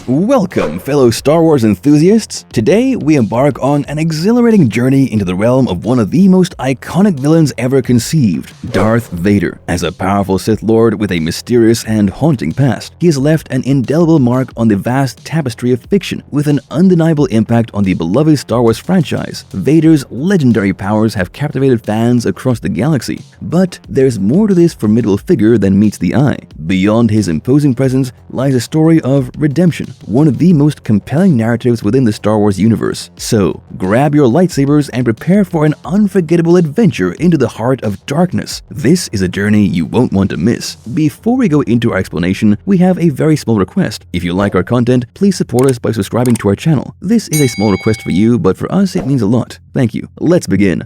Welcome, fellow Star Wars enthusiasts! Today, we embark on an exhilarating journey into the realm of one of the most iconic villains ever conceived, Darth Vader. As a powerful Sith Lord with a mysterious and haunting past, he has left an indelible mark on the vast tapestry of fiction, with an undeniable impact on the beloved Star Wars franchise. Vader's legendary powers have captivated fans across the galaxy, but there's more to this formidable figure than meets the eye. Beyond his imposing presence lies a story of redemption, one of the most compelling narratives within the Star Wars universe. So, grab your lightsabers and prepare for an unforgettable adventure into the heart of darkness. This is a journey you won't want to miss. Before we go into our explanation, we have a very small request. If you like our content, please support us by subscribing to our channel. This is a small request for you, but for us it means a lot. Thank you. Let's begin.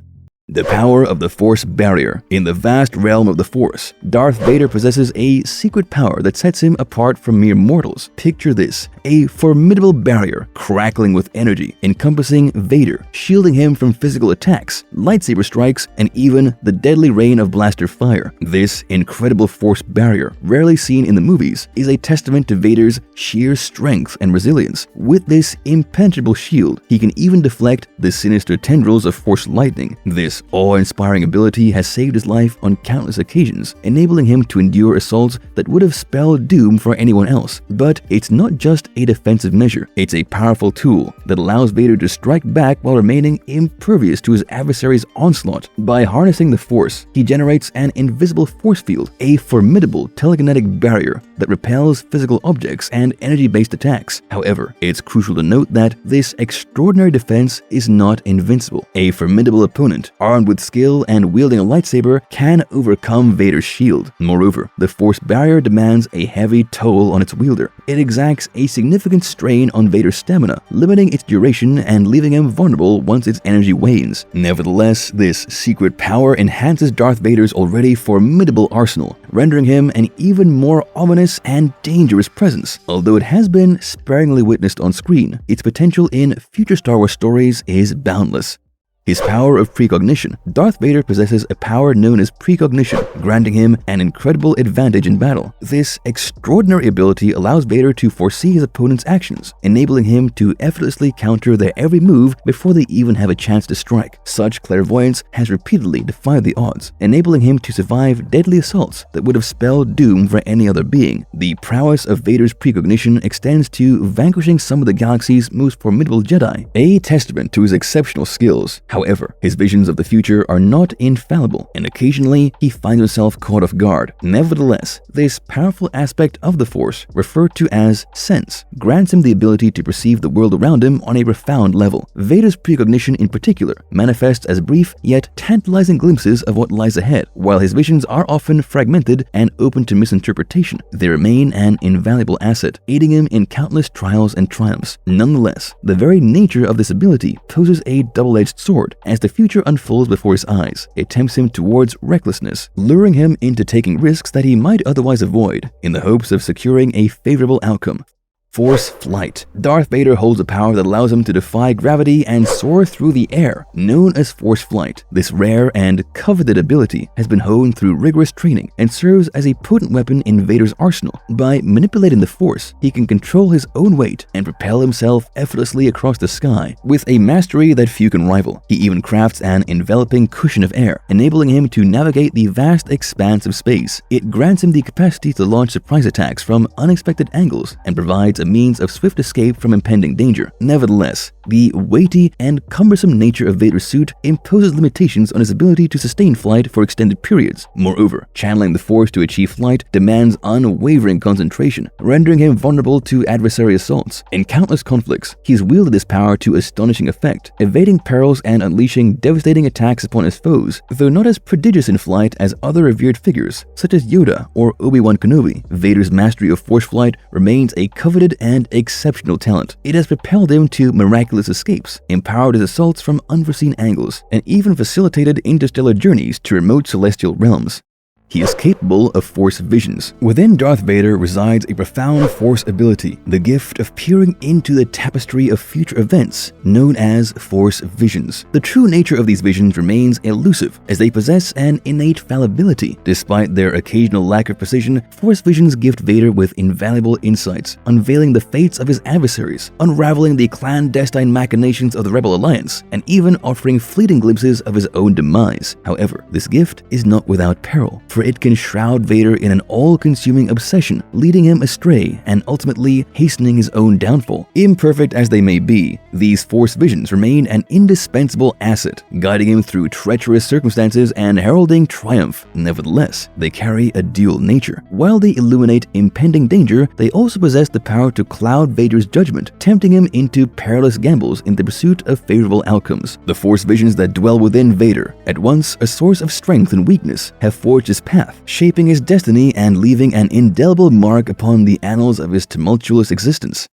The power of the Force barrier. In the vast realm of the Force, Darth Vader possesses a secret power that sets him apart from mere mortals. Picture this, a formidable barrier crackling with energy, encompassing Vader, shielding him from physical attacks, lightsaber strikes, and even the deadly rain of blaster fire. This incredible Force barrier, rarely seen in the movies, is a testament to Vader's sheer strength and resilience. With this impenetrable shield, he can even deflect the sinister tendrils of Force lightning. This awe-inspiring ability has saved his life on countless occasions, enabling him to endure assaults that would have spelled doom for anyone else. But it's not just a defensive measure, it's a powerful tool that allows Vader to strike back while remaining impervious to his adversary's onslaught. By harnessing the Force, he generates an invisible force field, a formidable telekinetic barrier that repels physical objects and energy-based attacks. However, it's crucial to note that this extraordinary defense is not invincible. A formidable opponent, armed with skill and wielding a lightsaber, can overcome Vader's shield. Moreover, the Force barrier demands a heavy toll on its wielder. It exacts a significant strain on Vader's stamina, limiting its duration and leaving him vulnerable once its energy wanes. Nevertheless, this secret power enhances Darth Vader's already formidable arsenal, rendering him an even more ominous and dangerous presence. Although it has been sparingly witnessed on screen, its potential in future Star Wars stories is boundless. His power of precognition. Darth Vader possesses a power known as precognition, granting him an incredible advantage in battle. This extraordinary ability allows Vader to foresee his opponent's actions, enabling him to effortlessly counter their every move before they even have a chance to strike. Such clairvoyance has repeatedly defied the odds, enabling him to survive deadly assaults that would have spelled doom for any other being. The prowess of Vader's precognition extends to vanquishing some of the galaxy's most formidable Jedi, a testament to his exceptional skills. However, his visions of the future are not infallible, and occasionally he finds himself caught off guard. Nevertheless, this powerful aspect of the Force, referred to as sense, grants him the ability to perceive the world around him on a profound level. Vader's precognition in particular manifests as brief yet tantalizing glimpses of what lies ahead. While his visions are often fragmented and open to misinterpretation, they remain an invaluable asset, aiding him in countless trials and triumphs. Nonetheless, the very nature of this ability poses a double-edged sword. As the future unfolds before his eyes, it tempts him towards recklessness, luring him into taking risks that he might otherwise avoid, in the hopes of securing a favorable outcome. Force flight. Darth Vader holds a power that allows him to defy gravity and soar through the air, known as Force flight. This rare and coveted ability has been honed through rigorous training and serves as a potent weapon in Vader's arsenal. By manipulating the Force, he can control his own weight and propel himself effortlessly across the sky, with a mastery that few can rival. He even crafts an enveloping cushion of air, enabling him to navigate the vast expanse of space. It grants him the capacity to launch surprise attacks from unexpected angles and provides a means of swift escape from impending danger. Nevertheless, the weighty and cumbersome nature of Vader's suit imposes limitations on his ability to sustain flight for extended periods. Moreover, channeling the Force to achieve flight demands unwavering concentration, rendering him vulnerable to adversary assaults. In countless conflicts, he's wielded this power to astonishing effect, evading perils and unleashing devastating attacks upon his foes. Though not as prodigious in flight as other revered figures, such as Yoda or Obi-Wan Kenobi, Vader's mastery of Force flight remains a coveted and exceptional talent. It has propelled him to miraculous escapes, empowered his assaults from unforeseen angles, and even facilitated interstellar journeys to remote celestial realms. He is capable of Force visions. Within Darth Vader resides a profound Force ability, the gift of peering into the tapestry of future events, known as Force visions. The true nature of these visions remains elusive, as they possess an innate fallibility. Despite their occasional lack of precision, Force visions gift Vader with invaluable insights, unveiling the fates of his adversaries, unraveling the clandestine machinations of the Rebel Alliance, and even offering fleeting glimpses of his own demise. However, this gift is not without peril, for it can shroud Vader in an all-consuming obsession, leading him astray and ultimately hastening his own downfall. Imperfect as they may be, these Force visions remain an indispensable asset, guiding him through treacherous circumstances and heralding triumph. Nevertheless, they carry a dual nature. While they illuminate impending danger, they also possess the power to cloud Vader's judgment, tempting him into perilous gambles in the pursuit of favorable outcomes. The Force visions that dwell within Vader, at once a source of strength and weakness, have forged his path, shaping his destiny and leaving an indelible mark upon the annals of his tumultuous existence.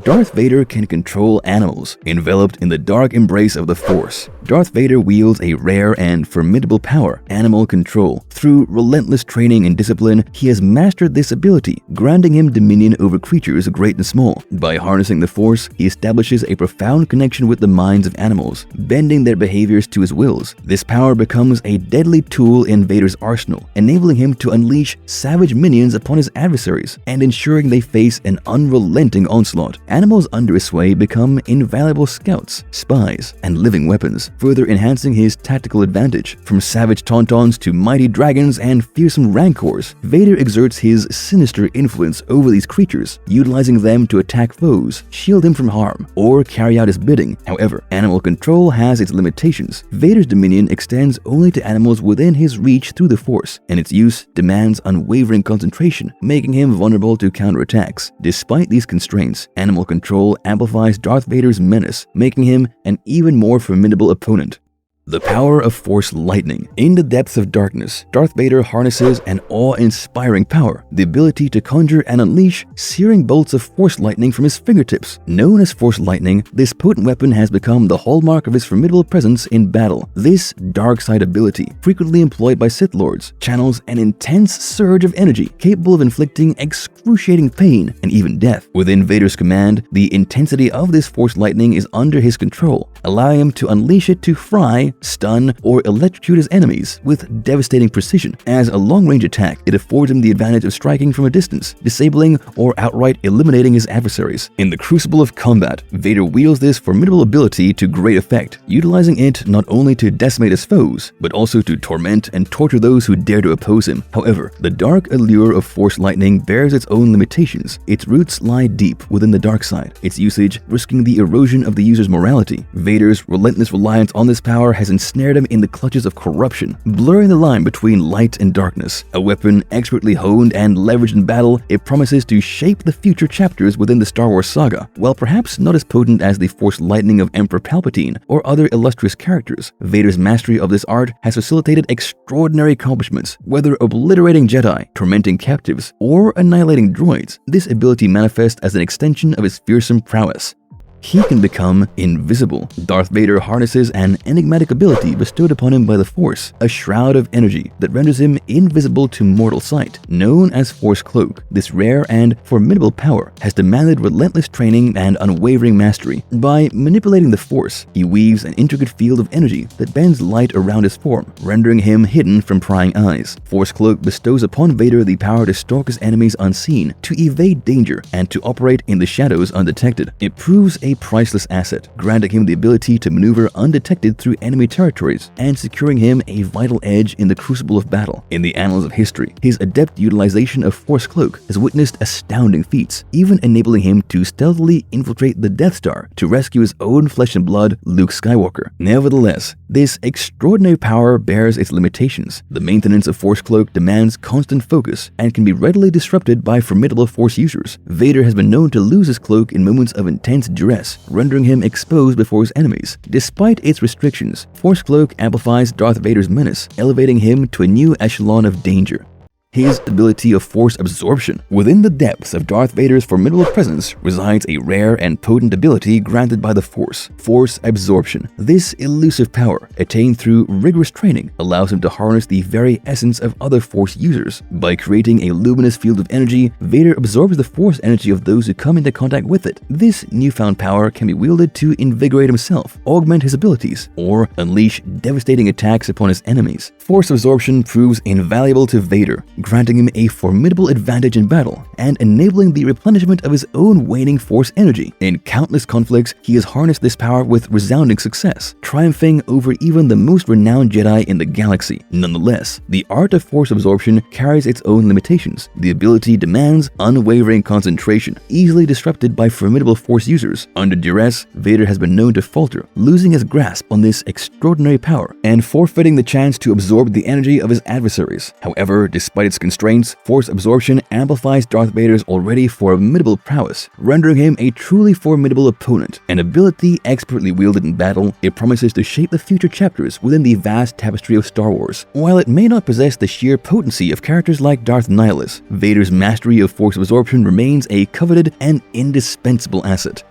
Darth Vader can control animals, enveloped in the dark embrace of the Force. Darth Vader wields a rare and formidable power, animal control. Through relentless training and discipline, he has mastered this ability, granting him dominion over creatures great and small. By harnessing the Force, he establishes a profound connection with the minds of animals, bending their behaviors to his wills. This power becomes a deadly tool in Vader's arsenal, enabling him to unleash savage minions upon his adversaries and ensuring they face an unrelenting onslaught. Animals under his sway become invaluable scouts, spies, and living weapons, further enhancing his tactical advantage. From savage tauntauns to mighty dragons and fearsome rancors, Vader exerts his sinister influence over these creatures, utilizing them to attack foes, shield him from harm, or carry out his bidding. However, animal control has its limitations. Vader's dominion extends only to animals within his reach through the Force, and its use demands unwavering concentration, making him vulnerable to counterattacks. Despite these constraints, animal control amplifies Darth Vader's menace, making him an even more formidable opponent. The power of Force lightning. In the depths of darkness, Darth Vader harnesses an awe-inspiring power, the ability to conjure and unleash searing bolts of Force lightning from his fingertips. Known as Force lightning, this potent weapon has become the hallmark of his formidable presence in battle. This dark side ability, frequently employed by Sith Lords, channels an intense surge of energy capable of inflicting excruciating pain and even death. Within Vader's command, the intensity of this Force lightning is under his control, allowing him to unleash it to fry, stun, or electrocute his enemies with devastating precision. As a long-range attack, it affords him the advantage of striking from a distance, disabling or outright eliminating his adversaries. In the crucible of combat, Vader wields this formidable ability to great effect, utilizing it not only to decimate his foes, but also to torment and torture those who dare to oppose him. However, the dark allure of Force lightning bears its own limitations. Its roots lie deep within the dark side, its usage risking the erosion of the user's morality. Vader's relentless reliance on this power has ensnared him in the clutches of corruption, blurring the line between light and darkness. A weapon expertly honed and leveraged in battle, it promises to shape the future chapters within the Star Wars saga. While perhaps not as potent as the Force lightning of Emperor Palpatine or other illustrious characters, Vader's mastery of this art has facilitated extraordinary accomplishments. Whether obliterating Jedi, tormenting captives, or annihilating droids, this ability manifests as an extension of his fearsome prowess. He can become invisible. Darth Vader harnesses an enigmatic ability bestowed upon him by the Force, a shroud of energy that renders him invisible to mortal sight. Known as Force Cloak, this rare and formidable power has demanded relentless training and unwavering mastery. By manipulating the Force, he weaves an intricate field of energy that bends light around his form, rendering him hidden from prying eyes. Force Cloak bestows upon Vader the power to stalk his enemies unseen, to evade danger, and to operate in the shadows undetected. It proves a priceless asset, granting him the ability to maneuver undetected through enemy territories and securing him a vital edge in the crucible of battle. In the annals of history, his adept utilization of Force Cloak has witnessed astounding feats, even enabling him to stealthily infiltrate the Death Star to rescue his own flesh and blood, Luke Skywalker. Nevertheless, this extraordinary power bears its limitations. The maintenance of Force Cloak demands constant focus and can be readily disrupted by formidable Force users. Vader has been known to lose his cloak in moments of intense duress, rendering him exposed before his enemies. Despite its restrictions, Force Cloak amplifies Darth Vader's menace, elevating him to a new echelon of danger. His ability of Force Absorption. Within the depths of Darth Vader's formidable presence resides a rare and potent ability granted by the Force, Force Absorption. This elusive power, attained through rigorous training, allows him to harness the very essence of other Force users. By creating a luminous field of energy, Vader absorbs the Force energy of those who come into contact with it. This newfound power can be wielded to invigorate himself, augment his abilities, or unleash devastating attacks upon his enemies. Force Absorption proves invaluable to Vader, granting him a formidable advantage in battle and enabling the replenishment of his own waning Force energy. In countless conflicts, he has harnessed this power with resounding success, triumphing over even the most renowned Jedi in the galaxy. Nonetheless, the art of Force Absorption carries its own limitations. The ability demands unwavering concentration, easily disrupted by formidable Force users. Under duress, Vader has been known to falter, losing his grasp on this extraordinary power and forfeiting the chance to absorb the energy of his adversaries. However, despite its constraints, Force Absorption amplifies Darth Vader's already formidable prowess, rendering him a truly formidable opponent. An ability expertly wielded in battle, it promises to shape the future chapters within the vast tapestry of Star Wars. While it may not possess the sheer potency of characters like Darth Nihilus, Vader's mastery of Force Absorption remains a coveted and indispensable asset.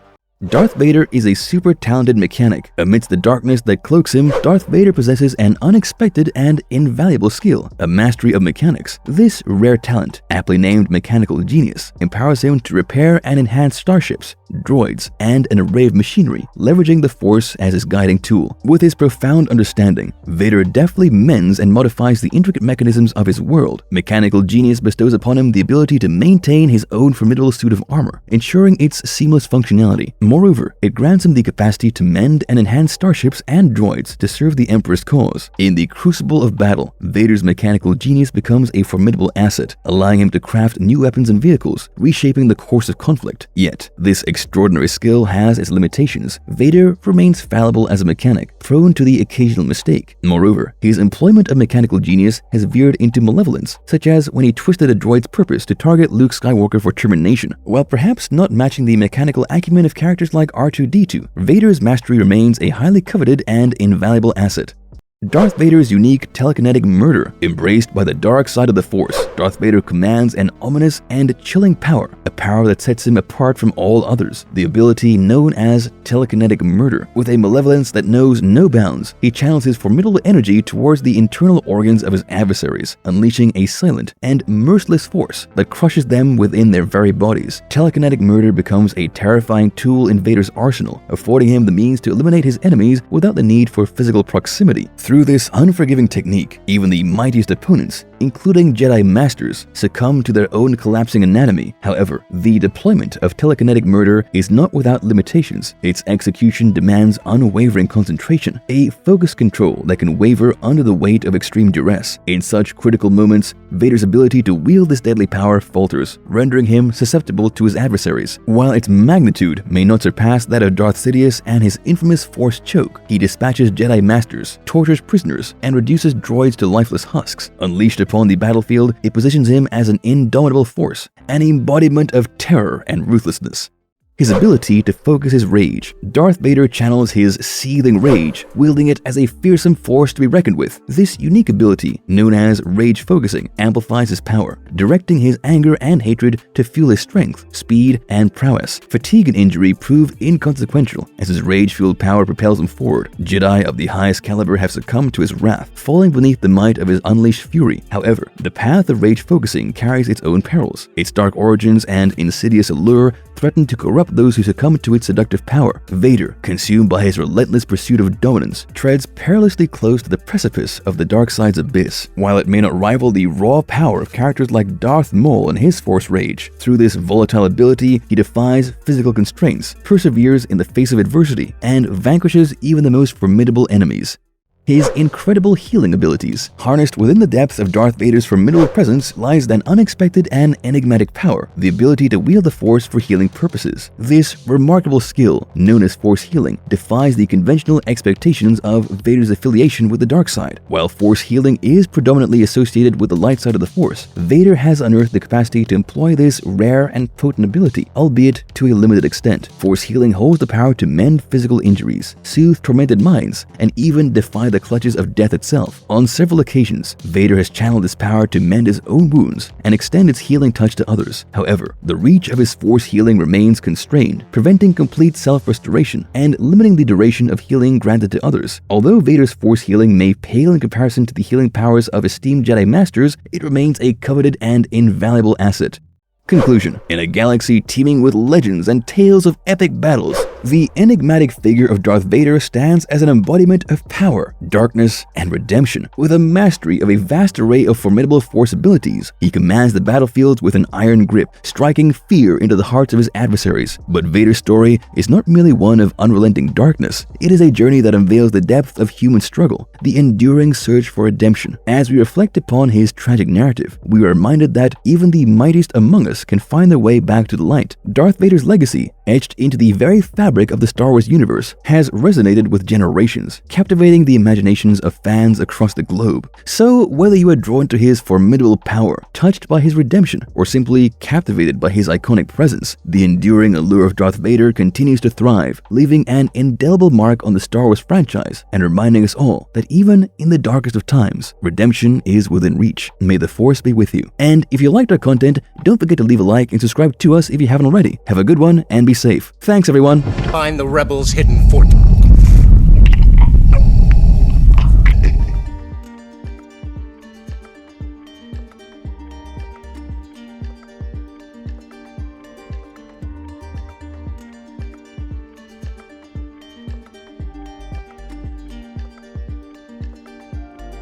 Darth Vader is a super talented mechanic. Amidst the darkness that cloaks him, Darth Vader possesses an unexpected and invaluable skill, a mastery of mechanics. This rare talent, aptly named Mechanical Genius, empowers him to repair and enhance starships, droids, and an array of machinery, leveraging the Force as his guiding tool. With his profound understanding, Vader deftly mends and modifies the intricate mechanisms of his world. Mechanical Genius bestows upon him the ability to maintain his own formidable suit of armor, ensuring its seamless functionality. Moreover, it grants him the capacity to mend and enhance starships and droids to serve the Emperor's cause. In the crucible of battle, Vader's mechanical genius becomes a formidable asset, allowing him to craft new weapons and vehicles, reshaping the course of conflict. Yet, this extraordinary skill has its limitations. Vader remains fallible as a mechanic, prone to the occasional mistake. Moreover, his employment of mechanical genius has veered into malevolence, such as when he twisted a droid's purpose to target Luke Skywalker for termination. While perhaps not matching the mechanical acumen of characters like R2-D2, Vader's mastery remains a highly coveted and invaluable asset. Darth Vader's unique telekinetic murder. Embraced by the dark side of the Force, Darth Vader commands an ominous and chilling power, a power that sets him apart from all others. The ability known as telekinetic murder. With a malevolence that knows no bounds, he channels his formidable energy towards the internal organs of his adversaries, unleashing a silent and merciless force that crushes them within their very bodies. Telekinetic murder becomes a terrifying tool in Vader's arsenal, affording him the means to eliminate his enemies without the need for physical proximity. Through this unforgiving technique, even the mightiest opponents, including Jedi Masters, succumb to their own collapsing anatomy. However, the deployment of telekinetic murder is not without limitations. Its execution demands unwavering concentration, a focus control that can waver under the weight of extreme duress. In such critical moments, Vader's ability to wield this deadly power falters, rendering him susceptible to his adversaries. While its magnitude may not surpass that of Darth Sidious and his infamous Force choke, he dispatches Jedi Masters, tortures prisoners, and reduces droids to lifeless husks. Unleashed upon the battlefield, it positions him as an indomitable force, an embodiment of terror and ruthlessness. His ability to focus his rage. Darth Vader channels his seething rage, wielding it as a fearsome force to be reckoned with. This unique ability, known as rage focusing, amplifies his power, directing his anger and hatred to fuel his strength, speed, and prowess. Fatigue and injury prove inconsequential as his rage-fueled power propels him forward. Jedi of the highest caliber have succumbed to his wrath, falling beneath the might of his unleashed fury. However, the path of rage focusing carries its own perils. Its dark origins and insidious allure threaten to corrupt those who succumb to its seductive power. Vader, consumed by his relentless pursuit of dominance, treads perilously close to the precipice of the dark side's abyss. While it may not rival the raw power of characters like Darth Maul and his Force rage, through this volatile ability, he defies physical constraints, perseveres in the face of adversity, and vanquishes even the most formidable enemies. His incredible healing abilities. Harnessed within the depths of Darth Vader's formidable presence lies an unexpected and enigmatic power, the ability to wield the Force for healing purposes. This remarkable skill, known as Force healing, defies the conventional expectations of Vader's affiliation with the dark side. While Force healing is predominantly associated with the light side of the Force, Vader has unearthed the capacity to employ this rare and potent ability, albeit to a limited extent. Force healing holds the power to mend physical injuries, soothe tormented minds, and even defy the the clutches of death itself. On several occasions, Vader has channeled his power to mend his own wounds and extend its healing touch to others. However, the reach of his force healing remains constrained, preventing complete self-restoration and limiting the duration of healing granted to others. Although Vader's force healing may pale in comparison to the healing powers of esteemed Jedi Masters, it remains a coveted and invaluable asset. Conclusion. In a galaxy teeming with legends and tales of epic battles, the enigmatic figure of Darth Vader stands as an embodiment of power, darkness, and redemption. With a mastery of a vast array of formidable force abilities, he commands the battlefields with an iron grip, striking fear into the hearts of his adversaries. But Vader's story is not merely one of unrelenting darkness. It is a journey that unveils the depth of human struggle, the enduring search for redemption. As we reflect upon his tragic narrative, we are reminded that even the mightiest among us can find their way back to the light. Darth Vader's legacy, etched into the very fabric of the Star Wars universe, has resonated with generations, captivating the imaginations of fans across the globe. So, whether you are drawn to his formidable power, touched by his redemption, or simply captivated by his iconic presence, the enduring allure of Darth Vader continues to thrive, leaving an indelible mark on the Star Wars franchise and reminding us all that even in the darkest of times, redemption is within reach. May the Force be with you. And if you liked our content, don't forget to leave a like and subscribe to us if you haven't already. Have a good one and be safe. Thanks, everyone. Find the rebels' hidden fort.